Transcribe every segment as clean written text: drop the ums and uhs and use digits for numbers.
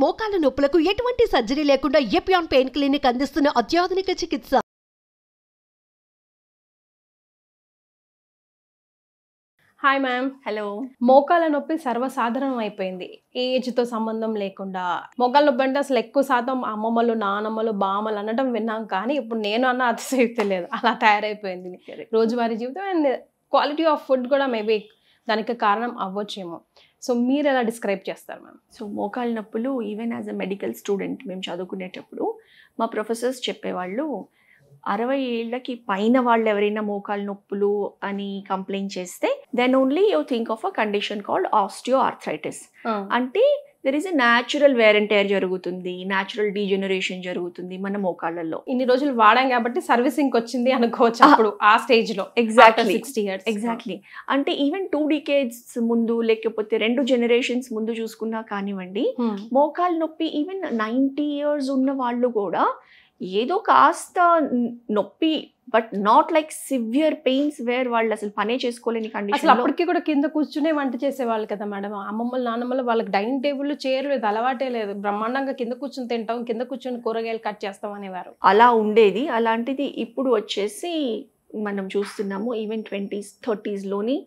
మోకాళ్ల నొప్పులకు ఎటువంటి సర్జరీ లేకుండా ఎపియాన్ పెయిన్ క్లినిక్ అందిస్తున్న అత్యాధునిక చికిత్స. Hi ma'am. హలో. మోకాల నొప్పి సర్వసాధారణం అయిపోయింది, ఏజ్తో సంబంధం లేకుండా. మోకాల నొప్పి అంటే అసలు ఎక్కువ శాతం అమ్మమ్మలు, నానమ్మలు, బామ్మలు అనడం విన్నాం, కానీ ఇప్పుడు నేను అన్న అతిశయోక్తి లేదు, అలా తయారైపోయింది రోజువారీ జీవితం. అండ్ క్వాలిటీ ఆఫ్ ఫుడ్ కూడా మేబీ దానికి కారణం అవ్వచ్చేమో. సో మీరు ఎలా డిస్క్రైబ్ చేస్తారు మ్యామ్? సో మోకాళ్ళ నొప్పులు even as a medical student మేము చదువుకునేటప్పుడు మా ప్రొఫెసర్స్ చెప్పేవాళ్ళు, 60 ఏళ్ళకి పైన వాళ్ళు ఎవరైనా మోకాళ్ళ నొప్పులు అని కంప్లైంట్ చేస్తే then only you think of a condition called osteoarthritis. అంటే there is a natural wear and tear జరుగుతుంది, న్యాచురల్ డీజనరేషన్ జరుగుతుంది మన మోకాళ్ళల్లో. ఇన్ని రోజులు వాడాం కాబట్టి సర్వీసింగ్ వచ్చింది అనుకోవచ్చు అప్పుడు ఆ స్టేజ్ లో. Exactly 60 years. ఎగ్జాక్ట్లీ. అంటే ఈవెన్ 2 decades ముందు లేకపోతే 2 generations ముందు చూసుకున్నా కానివ్వండి, మోకాళ్ళ నొప్పి ఈవెన్ 90 years ఉన్న వాళ్ళు కూడా ఏదో కాస్త నొప్పి, but not like severe pains where వాళ్ళు అసలు పనే చేసుకోలేని కండిషన్. అసలు అప్పటికి కూడా కింద కూర్చునే వంట చేసేవాళ్ళు కదా మేడం. అమ్మమ్మలు, నాన్నమ్మలు వాళ్ళకి డైనింగ్ టేబుల్ చైర్ లేదు, అలవాటే లేదు, బ్రహ్మాండంగా కింద కూర్చొని తింటాం, కింద కూర్చొని కూరగాయలు కట్ చేస్తాం అనేవారు. అలా ఉండేది. అలాంటిది ఇప్పుడు వచ్చేసి మనం చూస్తున్నాము ఈవెన్ 20s 30s లోని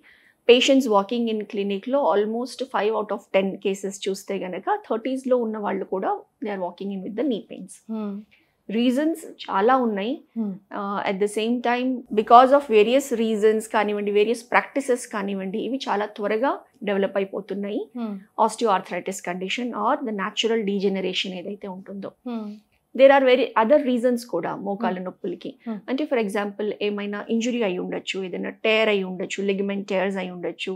పేషెంట్స్ వాకింగ్ ఇన్ క్లినిక్లో ఆల్మోస్ట్ 5 out of 10 కేసెస్ చూస్తే కనుక 30s లో ఉన్న వాళ్ళు కూడా they are walking in with the knee pains. Reasons చాలా ఉన్నాయి. At the same time because of various reasons కానివ్వండి, వేరియస్ ప్రాక్టీసెస్ కానివ్వండి, ఇవి చాలా త్వరగా డెవలప్ అయిపోతున్నాయి. Osteoarthritis condition or the natural degeneration ఏదైతే ఉంటుందో. There are very other reasons కూడా మోకాళ్ళ నొప్పులకి. అంటే ఫర్ ఎగ్జాంపుల్ ఏమైనా ఇంజురీ అయి ఉండొచ్చు, ఏదైనా టేర్ అయి ఉండొచ్చు, లిగమెంట్ టేర్స్ అయి ఉండొచ్చు,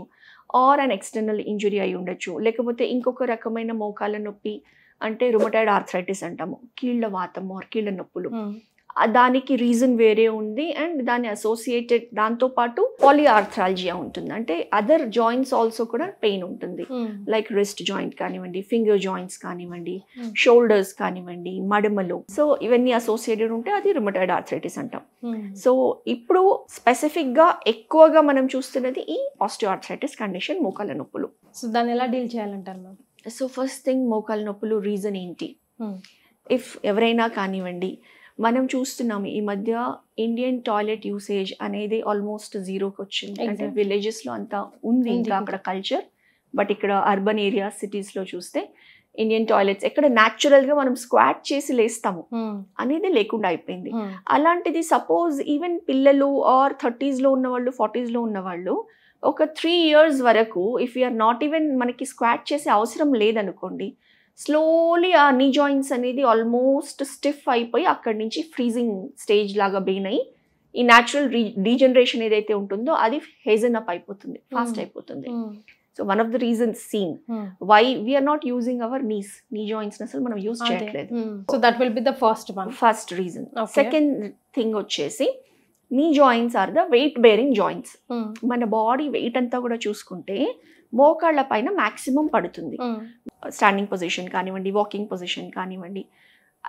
ఆర్ అన్ ఎక్స్టర్నల్ ఇంజురీ అయి ఉండొచ్చు. లేకపోతే ఇంకొక రకమైన మోకాళ్ళ నొప్పి అంటే రుమటాయిడ్ ఆర్థరైటిస్ అంటాము, కీళ్ళ వాతం ఆర్ కీళ్ళ నొప్పులు. దానికి రీజన్ వేరే ఉంది అండ్ దాని అసోసియేటెడ్ దాంతోపాటు పాలిఆర్థరాలజియా ఉంటుంది. అంటే అదర్ జాయింట్స్ ఆల్సో కూడా పెయిన్ ఉంటుంది, లైక్ రిస్ట్ జాయింట్ కానివ్వండి, ఫింగర్ జాయింట్స్ కానివ్వండి, షోల్డర్స్ కానివ్వండి, మడమలు. సో ఇవన్నీ అసోసియేటెడ్ ఉంటే అది రుమటాయిడ్ ఆర్థరైటిస్ అంటాం. సో ఇప్పుడు స్పెసిఫిక్గా ఎక్కువగా మనం చూస్తున్నది ఈ ఆస్టియో ఆర్థరైటిస్ కండిషన్, మోకాళ్ళ నొప్పులు. సో దాన్ని ఎలా డీల్ చేయాలంటారు మ్యామ్? సో ఫస్ట్ థింగ్, మోకాళ్ళ నొప్పులు రీజన్ ఏంటి? ఇఫ్ ఎవరైనా కానివ్వండి, మనం చూస్తున్నాము ఈ మధ్య ఇండియన్ టాయిలెట్ యూసేజ్ అనేది ఆల్మోస్ట్ 0కి వచ్చింది. అంటే విలేజెస్లో అంతా ఉంది ఇంకా అక్కడ కల్చర్, బట్ ఇక్కడ అర్బన్ ఏరియాస్, సిటీస్లో చూస్తే ఇండియన్ టాయిలెట్స్ ఎక్కడ న్యాచురల్గా మనం స్క్వాట్ చేసి లేస్తాము అనేది లేకుండా అయిపోయింది. అలాంటిది సపోజ్ ఈవెన్ పిల్లలు ఆర్ 30s లో ఉన్నవాళ్ళు, 40s లో ఉన్నవాళ్ళు ఒక 3 years వరకు ఇఫ్ యూఆర్ నాట్ ఈవెన్ మనకి స్క్వాట్ చేసే అవసరం లేదనుకోండి, స్లోలీ ఆ నీ జాయింట్స్ అనేది ఆల్మోస్ట్ స్టిఫ్ అయిపోయి అక్కడి నుంచి ఫ్రీజింగ్ స్టేజ్ లాగా బెయిన్ అయ్యి ఈ న్యాచురల్ డీజనరేషన్ ఏదైతే ఉంటుందో అది హేజన్ అప్ అయిపోతుంది, ఫాస్ట్ అయిపోతుంది. So one of the reasons seen why we're not using our knee joints అసలు మనం యూజ్ చేయట్లేదు. So that will be the first reason. Second thing వచ్చేసి knee joints are the weight bearing joints. మన body weight అంతా కూడా చూసుకుంటే మోకాళ్ళ పైన మ్యాక్సిమం పడుతుంది. స్టాండింగ్ పొజిషన్ కానివ్వండి, వాకింగ్ పొజిషన్ కానివ్వండి,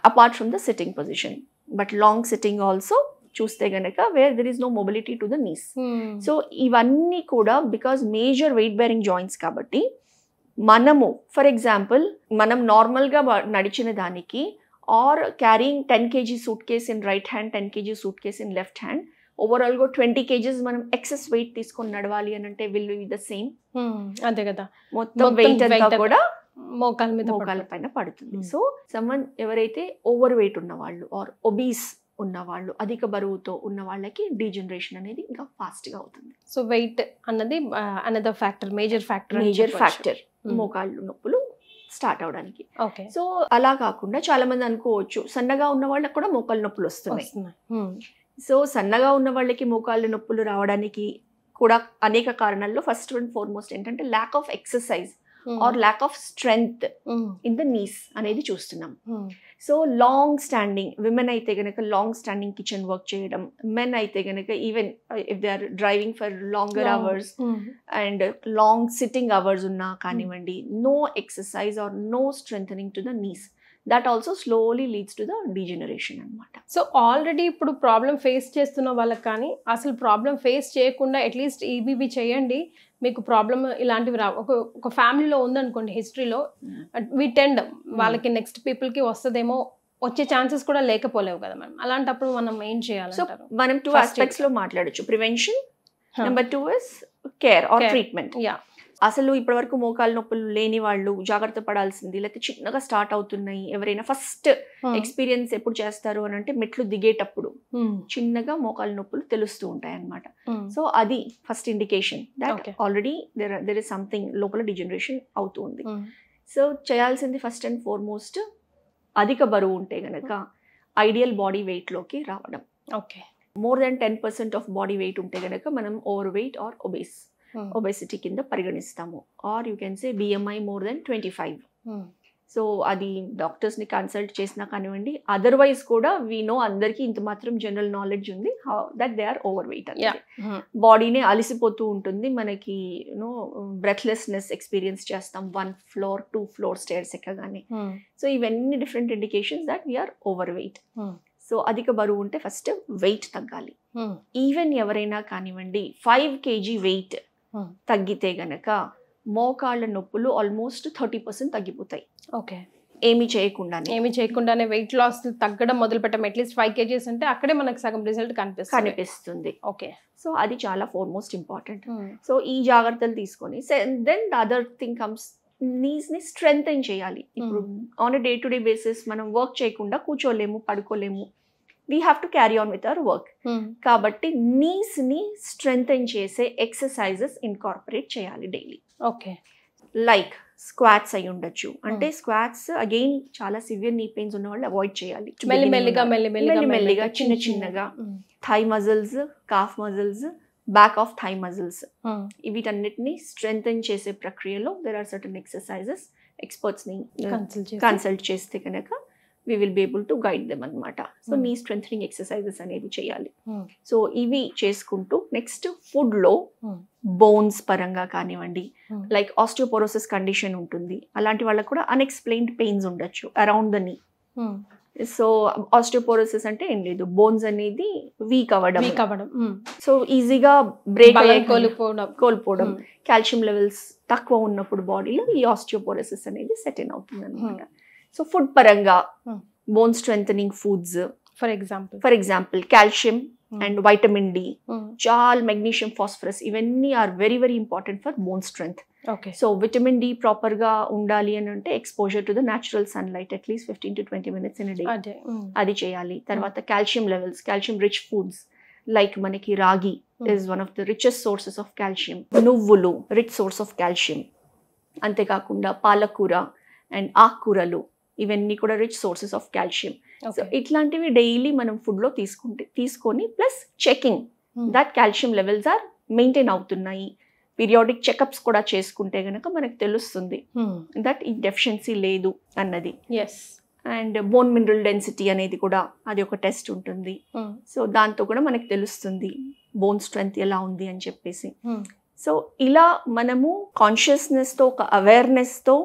apart from the sitting position. But long sitting also చూస్తే గనక wear there is no mobility to the knees. So ఇవన్నీ కూడా because major weight bearing joints కాబట్టి మనము ఫర్ ఎగ్జాంపుల్ మనం నార్మల్గా నడిచిన దానికి are carrying 10 kg suitcase in right hand, 10 kg suitcase in left hand, ఓవరాల్గా 20 kgs మనం ఎక్సెస్ వెయిట్ తీసుకొని నడవాలి అని అంటే విల్ బి ద సేమ్. అంతే కదా, మొత్తం వెయిట్ అంతా కూడా మోకాళ్ళ పైన పడుతుంది. సో సమ్మన్ ఎవరైతే ఓవర్ వెయిట్ ఉన్న వాళ్ళు ఆర్ ఒబీస్ ఉన్న వాళ్ళు, అధిక బరువుతో ఉన్న వాళ్ళకి డీజనరేషన్ అనేది ఇంకా ఫాస్ట్ గా అవుతుంది. సో వెయిట్ అన్నది అనదర్ ఫ్యాక్టర్, మేజర్ ఫ్యాక్టర్ మోకాళ్ళు నొప్పులు స్టార్ట్ అవడానికి. సో అలా కాకుండా చాలా మంది అనుకోవచ్చు సన్నగా ఉన్న వాళ్ళకి కూడా మోకాళ్ళ నొప్పులు వస్తున్నాయి. సో సన్నగా ఉన్న వాళ్ళకి మోకాళ్ళ నొప్పులు రావడానికి కూడా అనేక కారణాల్లో ఫస్ట్ అండ్ ఫార్మోస్ట్ ఏంటంటే lack of exercise or lack of strength in the knees అనేది చూస్తున్నాం. సో లాంగ్ స్టాండింగ్, విమెన్ అయితే కనుక లాంగ్ స్టాండింగ్ కిచెన్ వర్క్ చేయడం, మెన్ అయితే కనుక even if they are driving for longer hours and long sitting hours ఉన్నా కానివ్వండి, no exercise or no strengthening to the knees. That also slowly leads to the degeneration అనమాట. So already ఇప్పుడు problem face చేస్తున్న వాళ్ళకి కానీ అసలు problem face చేయకుండా at least ఇవి చేయండి మీకు ప్రాబ్లం ఇలాంటివి రా ఒక ఫ్యామిలీలో ఉందనుకోండి హిస్టరీలో వి టెండ్ వాళ్ళకి నెక్స్ట్ పీపుల్కి వస్తుందేమో వచ్చే ఛాన్సెస్ కూడా లేకపోలేవు కదా మేడం. అలాంటప్పుడు మనం ఏం చేయాలి? సో మనం 2 ఆస్పెక్ట్స్ లో మాట్లాడొచ్చు. Prevention, number 2 is care or treatment. అసలు ఇప్పటి వరకు మోకాలు నొప్పులు లేని వాళ్ళు జాగ్రత్త పడాల్సింది, లేకపోతే చిన్నగా స్టార్ట్ అవుతున్నాయి. ఎవరైనా ఫస్ట్ ఎక్స్పీరియన్స్ ఎప్పుడు చేస్తారు అని అంటే మెట్లు దిగేటప్పుడు చిన్నగా మోకాలు నొప్పులు తెలుస్తూ ఉంటాయి అన్నమాట. సో అది first indication that already there is something లోపల డిజనరేషన్ అవుతుంది. సో చేయాల్సింది ఫస్ట్ అండ్ ఫార్మోస్ట్ అధిక బరువు ఉంటే గనక ఐడియల్ బాడీ వెయిట్లోకి రావడం. Okay, more than 10% of body weight ఉంటే గనక మనం ఓవర్ వెయిట్ ఆర్ ఒబేసిటీ కింద పరిగణిస్తాము. Or you can say BMI more than 25. So అది డాక్టర్స్ని కన్సల్ట్ చేసినా కానివ్వండి, అదర్వైజ్ కూడా వీ నో అందరికీ ఇంత మాత్రం జనరల్ నాలెడ్జ్ ఉంది that they are overweight అని. బాడీనే అలిసిపోతూ ఉంటుంది, మనకి యూనో బ్రెత్లెస్నెస్ ఎక్స్పీరియన్స్ చేస్తాం 1 floor 2 floor స్టేర్స్ ఎక్కగానే. సో ఇవన్నీ different indications that we are overweight. So అధిక బరువు ఉంటే ఫస్ట్ వెయిట్ తగ్గాలి. ఈవెన్ ఎవరైనా కానివ్వండి 5 kg వెయిట్ తగ్గితే గనక మోకాళ్ళ నొప్పులు ఆల్మోస్ట్ 30% తగ్గిపోతాయి. ఓకే, ఏమి చేయకుండానే వెయిట్ లాస్ తగ్గడం మొదలు పెట్టాం. అట్లీస్ట్ 5 kgs అంటే అక్కడే మనకు సగం రిజల్ట్ కనిపిస్తుంది. ఓకే, సో అది చాలా ఫార్మోస్ట్ ఇంపార్టెంట్. సో ఈ జాగ్రత్తలు తీసుకొని then the other thing comes నీస్ని స్ట్రెంగ్తెన్ చేయాలి. ఇప్పుడు on day to day basis మనం వర్క్ చేయకుండా కూర్చోలేము, పడుకోలేము. We have to carry on with our work. కాబట్టి నీస్ని స్ట్రెంగ్తెన్ చేసే ఎక్సర్సైజెస్ ఇన్కార్పొరేట్ చేయాలి డైలీ. ఓకే, లైక్ స్క్వాట్స్ అయి ఉండొచ్చు. అంటే స్క్వాట్స్ అగైన్ చాలా సివియర్ నీ పెయిన్స్ ఉన్న వాళ్ళు అవాయిడ్ చేయాలి. మెల్లిగా చిన్నగా thigh muscles, calf muscles, back of thigh muscles, వీటన్నిటిని స్ట్రెంగ్తెన్ చేసే ప్రక్రియలో దెర్ ఆర్ సర్టన్ ఎక్సర్సైజెస్. ఎక్స్పర్ట్స్ని కన్సల్ట్ చేస్తే కనుక we will be able to guide them అనమాట. సో నీ స్ట్రెంథనింగ్ ఎక్సర్సైజెస్ అనేవి చేయాలి. సో ఇవి చేసుకుంటూ నెక్స్ట్ ఫుడ్లో బోన్స్ పరంగా కానివ్వండి, లైక్ ఆస్టియోపోరోసిస్ కండిషన్ ఉంటుంది, అలాంటి వాళ్ళకు కూడా అన్ఎక్స్ప్లెయిన్డ్ పెయిన్స్ ఉండొచ్చు అరౌండ్ ద నీ. సో ఆస్టియోపోరోసిస్ అంటే ఏం లేదు, బోన్స్ అనేది వీక్ అవ్వడం, సో ఈజీగా బ్రేక్ కోల్పోవడం, కాల్షియం లెవెల్స్ తక్కువ ఉన్నప్పుడు బాడీలో ఈ ఆస్టియోపోరోసిస్ అనేది సెటిల్ అవుతుంది అనమాట. సో ఫుడ్ పరంగా bone strengthening foods for example calcium and vitamin D, చాలా మెగ్నీషియం, ఫాస్ఫరస్, ఇవన్నీ are very very important for bone strength. So vitamin D proper గా ఉండాలి అని అంటే exposure to the natural sunlight at least 15 to 20 minutes in day, అది చేయాలి. తర్వాత calcium levels, calcium rich foods like మనకి రాగి is one of the richest sources of calcium, నువ్వులు రిచ్ సోర్స్ ఆఫ్ కాల్షియం. అంతేకాకుండా పాలకూర అండ్ ఆకుకూరలు ఇవన్నీ కూడా rich sources of calcium. So ఇట్లాంటివి డైలీ మనం ఫుడ్లో తీసుకొని plus checking that calcium levels are maintain అవుతున్నాయి. పీరియాడిక్ చెకప్స్ కూడా చేసుకుంటే గనక మనకు తెలుస్తుంది దట్ ఈ డెఫిషియన్సీ లేదు అన్నది. అండ్ బోన్ మినరల్ డెన్సిటీ అనేది కూడా అది ఒక టెస్ట్ ఉంటుంది. సో దాంతో కూడా మనకు తెలుస్తుంది బోన్ స్ట్రెంగ్త్ ఎలా ఉంది అని చెప్పేసి. సో ఇలా మనము కాన్షియస్నెస్తో, ఒక అవేర్నెస్తో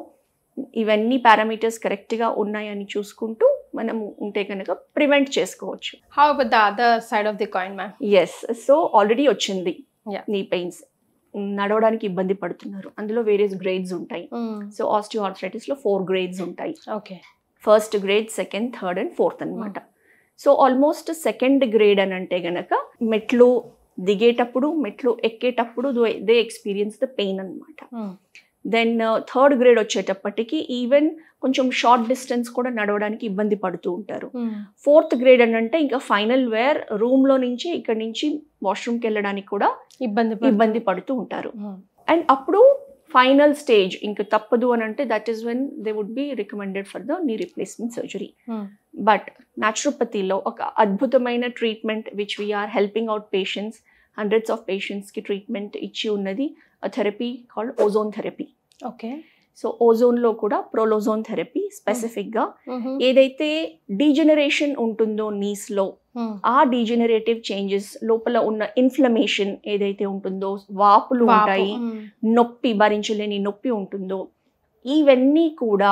ఇవన్నీ పారామీటర్స్ కరెక్ట్గా ఉన్నాయని చూసుకుంటూ మనము ఉంటే కనుక ప్రివెంట్ చేసుకోవచ్చు. How about the other side of the coin ma'am? Yes, so already వచ్చింది నీ పెయిన్స్, నడవడానికి ఇబ్బంది పడుతున్నారు, అందులో వేరియస్ గ్రేడ్స్ ఉంటాయి. సో ఆస్టియోఆర్థరైటిస్ లో 4 grades ఉంటాయి. First grade, second, third and fourth అనమాట. సో ఆల్మోస్ట్ సెకండ్ గ్రేడ్ అని అంటే గనక మెట్లు దిగేటప్పుడు, మెట్లు ఎక్కేటప్పుడు దే ఎక్స్పీరియన్స్ ద పెయిన్ అనమాట. దెన్ థర్డ్ గ్రేడ్ వచ్చేటప్పటికి ఈవెన్ కొంచెం షార్ట్ డిస్టెన్స్ కూడా నడవడానికి ఇబ్బంది పడుతూ ఉంటారు. ఫోర్త్ గ్రేడ్ అని అంటే ఇంకా ఫైనల్ వేర్ రూమ్ లో నుంచి ఇక్కడ నుంచి వాష్రూమ్కి వెళ్ళడానికి కూడా ఇబ్బంది పడుతూ ఉంటారు. అండ్ అప్పుడు ఫైనల్ స్టేజ్ ఇంకా తప్పదు అని అంటే that is when they would be recommended for the knee replacement surgery. But న్యాచురోపతిలో ఒక అద్భుతమైన treatment which we're helping out patients, hundreds of patients కి ట్రీట్మెంట్ ఇచ్చి ఉన్నది therapy called ozone therapy. So ozone లో కూడా ప్రోలోజోన్ థెరపీ స్పెసిఫిక్ గా ఏదైతే డీజనరేషన్ ఉంటుందో నీస్ లో, ఆ డీజనరేటివ్ చేంజెస్ లోపల ఉన్న ఇన్ఫ్లమేషన్ ఏదైతే ఉంటుందో, వాపులు ఉంటాయి, నొప్పి, భరించలేని నొప్పి ఉంటుందో, ఇవన్నీ కూడా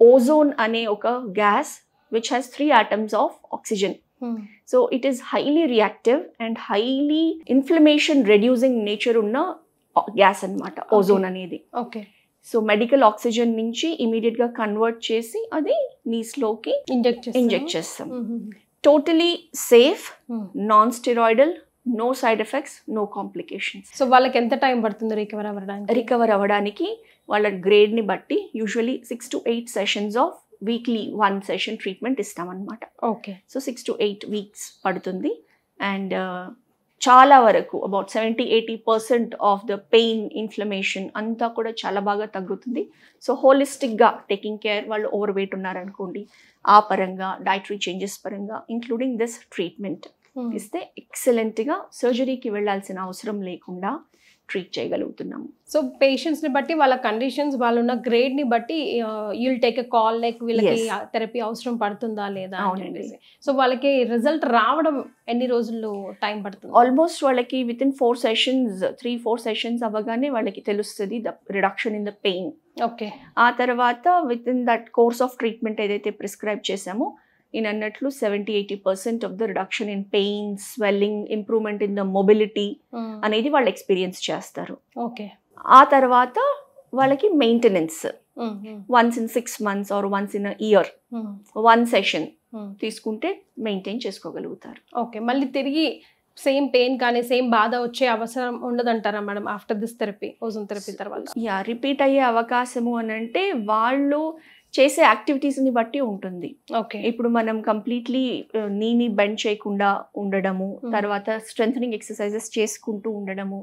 ఓజోన్ అనే ఒక gas which has 3 atoms of oxygen. So it is highly reactive and highly inflammation reducing nature ఉన్న గ్యాస్ అన్నమాట ఓజోన్ అనేది. ఓకే. సో మెడికల్ ఆక్సిజన్ నుంచి ఇమీడియట్ గా కన్వర్ట్ చేసి అది నీస్లోకి ఇంజెక్ట్ చేస్తాం. Totally safe, non steroidal, no side effects, no complications. So వాళ్ళకి ఎంత టైం పడుతుంది రికవర్ అవ్వడానికి? వాళ్ళ గ్రేడ్ ని బట్టి usually 6 to 8 sessions of weekly 1 session treatment ఇస్తామన్నమాట. ఓకే. సో 6 to 8 వీక్స్ పడుతుంది. అండ్ చాలా వరకు about 70-80% of the pain, inflammation అంతా కూడా చాలా బాగా తగ్గుతుంది. సో హోలిస్టిక్గా టేకింగ్ కేర్, వాళ్ళు ఓవర్ వెయిట్ ఉన్నారనుకోండి, ఆ పరంగా డైటరీ చేంజెస్ పరంగా ఇంక్లూడింగ్ దిస్ ట్రీట్మెంట్ ఇస్తే ఎక్సలెంట్గా సర్జరీకి వెళ్ళాల్సిన అవసరం లేకుండా ట్రీట్ చేయగలుగుతున్నాము. సో పేషెంట్స్ని బట్టి వాళ్ళ కండిషన్స్, వాళ్ళు ఉన్న గ్రేడ్ని బట్టి you'll take a call like వీళ్ళకి థెరపీ అవసరం పడుతుందా లేదా అని చెప్పేసి. సో వాళ్ళకి రిజల్ట్ రావడం ఎన్ని రోజుల్లో టైం పడుతుంది? ఆల్మోస్ట్ వాళ్ళకి విత్ ఇన్ 4 సెషన్స్, 3-4 సెషన్స్ అవ్వగానే వాళ్ళకి తెలుస్తుంది the reduction in the pain. Okay. ఆ తర్వాత within that course of treatment ఏదైతే ప్రిస్క్రైబ్ చేసామో నేను అన్నట్లు 70-80% of the reduction in pain, swelling, improvement in the mobility అనేది వాళ్ళు ఎక్స్పీరియన్స్ చేస్తారు. ఓకే. ఆ తర్వాత వాళ్ళకి maintenance once in 6 months or once in year 1 session తీసుకుంటే మెయింటైన్ చేసుకోగలుగుతారు. ఓకే. మళ్ళీ తిరిగి సేమ్ పెయిన్ కానీ సేమ్ బాధ వచ్చే అవసరం ఉండదంటారా madam after this therapy, ozone therapy తర్వాత? రిపీట్ అయ్యే అవకాశము అని అంటే వాళ్ళు చేసే యాక్టివిటీస్ని బట్టి ఉంటుంది. ఓకే. ఇప్పుడు మనం కంప్లీట్లీ నీని బెండ్ చేయకుండా ఉండడము, తర్వాత స్ట్రెంథనింగ్ ఎక్సర్సైజెస్ చేసుకుంటూ ఉండడము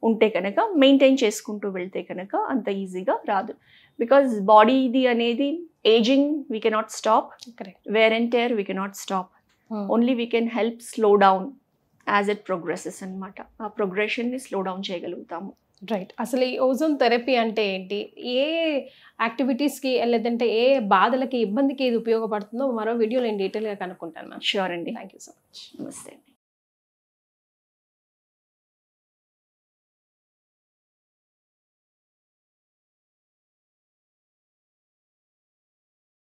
ఉంటే కనుక, మెయింటైన్ చేసుకుంటూ వెళ్తే కనుక అంత ఈజీగా రాదు. బికాజ్ బాడీది అనేది ageing we cannot stop, wear and tear we cannot stop, only we can help slow down as it progresses అనమాట. ఆ ప్రోగ్రెషన్ని స్లో డౌన్ చేయగలుగుతాము. రైట్. అసలు ఈ ఓజోన్ థెరపీ అంటే ఏంటి, ఏ యాక్టివిటీస్కి లేదంటే ఏ బాధలకి, ఇబ్బందికి ఇది ఉపయోగపడుతుందో మరో వీడియోలో నేను డీటెయిల్గా కనుక్కుంటాను మ్యామ్. షూర్ అండి. Thank you so much. నమస్తే.